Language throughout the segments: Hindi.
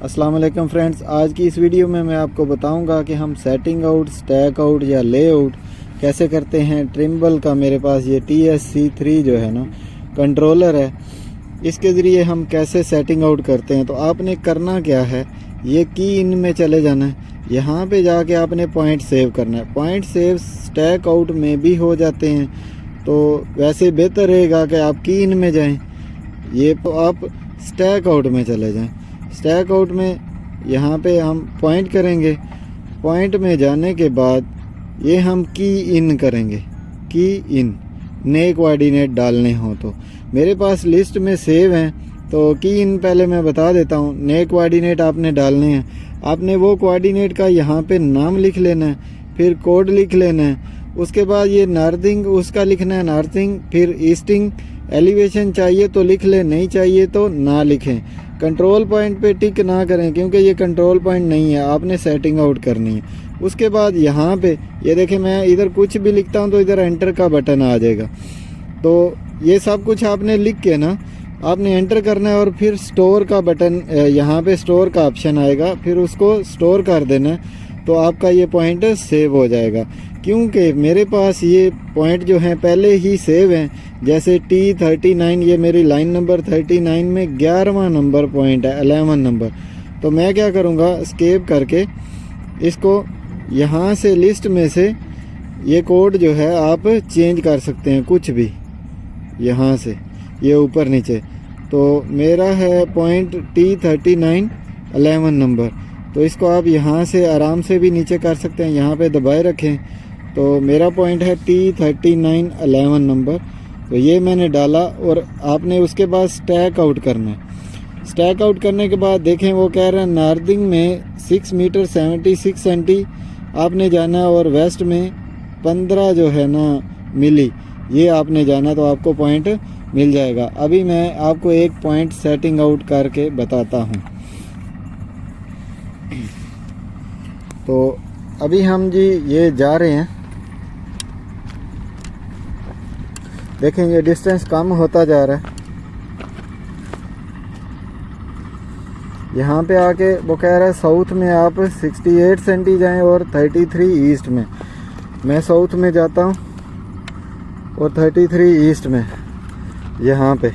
अस्सलाम वालेकुम फ्रेंड्स, आज की इस वीडियो में मैं आपको बताऊंगा कि हम सेटिंग आउट, स्टैक आउट या लेआउट कैसे करते हैं। ट्रिम्बल का मेरे पास ये TSC3 जो है ना कंट्रोलर है, इसके ज़रिए हम कैसे सेटिंग आउट करते हैं। तो आपने करना क्या है, ये की इन में चले जाना है, यहाँ पे जाके आपने पॉइंट सेव करना है। पॉइंट सेव स्टैक आउट में भी हो जाते हैं, तो वैसे बेहतर रहेगा कि आप की इन में जाएं। ये तो आप स्टैक आउट में चले जाएं। स्टैक आउट में यहाँ पे हम पॉइंट करेंगे, पॉइंट में जाने के बाद ये हम की इन करेंगे। की इन नए कोऑर्डिनेट डालने हो तो मेरे पास लिस्ट में सेव हैं, तो की इन पहले मैं बता देता हूँ। नए कोऑर्डिनेट आपने डालने हैं, आपने वो कोऑर्डिनेट का यहाँ पे नाम लिख लेना है, फिर कोड लिख लेना है। उसके बाद ये नॉर्थिंग उसका लिखना है नॉर्थिंग, फिर ईस्टिंग। एलिवेशन चाहिए तो लिख लें, नहीं चाहिए तो ना लिखें। कंट्रोल पॉइंट पे टिक ना करें क्योंकि ये कंट्रोल पॉइंट नहीं है, आपने सेटिंग आउट करनी है। उसके बाद यहाँ पे ये देखें, मैं इधर कुछ भी लिखता हूँ तो इधर एंटर का बटन आ जाएगा। तो ये सब कुछ आपने लिख के ना आपने एंटर करना है, और फिर स्टोर का बटन, यहाँ पे स्टोर का ऑप्शन आएगा, फिर उसको स्टोर कर देना है, तो आपका ये पॉइंट सेव हो जाएगा। क्योंकि मेरे पास ये पॉइंट जो हैं पहले ही सेव हैं, जैसे T39, ये मेरी लाइन नंबर 39 में 11वां नंबर पॉइंट है, 11 नंबर। तो मैं क्या करूँगा, एस्केप करके इसको यहाँ से लिस्ट में से ये कोड जो है आप चेंज कर सकते हैं, कुछ भी यहाँ से ये ऊपर नीचे। तो मेरा है पॉइंट T39 11 नंबर, तो इसको आप यहाँ से आराम से भी नीचे कर सकते हैं, यहाँ पे दबाए रखें। तो मेरा पॉइंट है T39 11 नंबर, तो ये मैंने डाला। और आपने उसके बाद स्टैक आउट करना है। स्टैक आउट करने के बाद देखें, वो कह रहे हैं नॉर्थिंग में 6 मीटर 76 सेंटी आपने जाना, और वेस्ट में 15 जो है ना मिली, ये आपने जाना, तो आपको पॉइंट मिल जाएगा। अभी मैं आपको एक पॉइंट सेटिंग आउट करके बताता हूँ। तो अभी हम जी ये जा रहे हैं, देखें ये डिस्टेंस कम होता जा रहा है। यहाँ पे आके वो कह रहा है साउथ में आप 68 सेंटी जाएं और 33 ईस्ट में। मैं साउथ में जाता हूँ और 33 ईस्ट में। यहाँ पे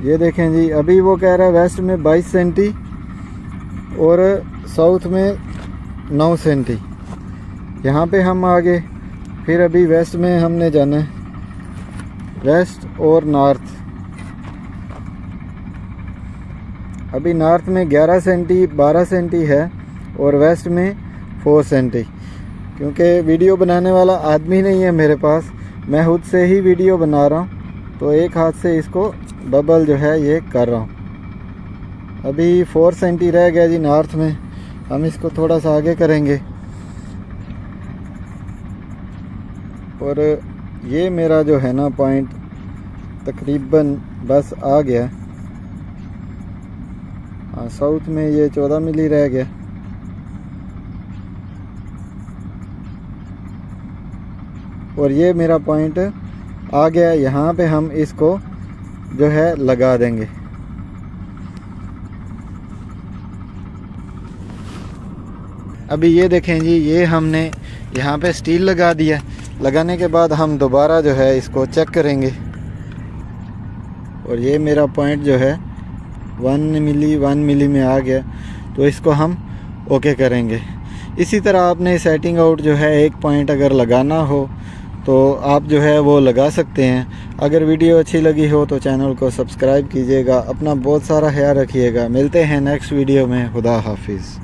ये देखें जी, अभी वो कह रहा है वेस्ट में 22 सेंटी और साउथ में 9 सेंटी। यहाँ पे हम आगे फिर अभी वेस्ट में हमने जाना है, वेस्ट और नॉर्थ। अभी नॉर्थ में 11 सेंटी 12 सेंटी है और वेस्ट में 4 सेंटी। क्योंकि वीडियो बनाने वाला आदमी नहीं है मेरे पास, मैं खुद से ही वीडियो बना रहा हूँ, तो एक हाथ से इसको डबल जो है ये कर रहा हूँ। अभी 4 सेंटी रह गया जी नॉर्थ में, हम इसको थोड़ा सा आगे करेंगे। और ये मेरा जो है ना पॉइंट तकरीबन बस आ गया। हाँ, साउथ में ये 14 मिली रह गया। और ये मेरा पॉइंट आ गया। यहाँ पे हम इसको जो है लगा देंगे। अभी ये देखें जी, ये हमने यहाँ पे स्टील लगा दिया। लगाने के बाद हम दोबारा जो है इसको चेक करेंगे, और ये मेरा पॉइंट जो है 1 मिली में आ गया, तो इसको हम ओके करेंगे। इसी तरह आपने सेटिंग आउट जो है एक पॉइंट अगर लगाना हो तो आप जो है वो लगा सकते हैं। अगर वीडियो अच्छी लगी हो तो चैनल को सब्सक्राइब कीजिएगा। अपना बहुत सारा ख्याल रखिएगा। मिलते हैं नेक्स्ट वीडियो में। खुदा हाफिज़।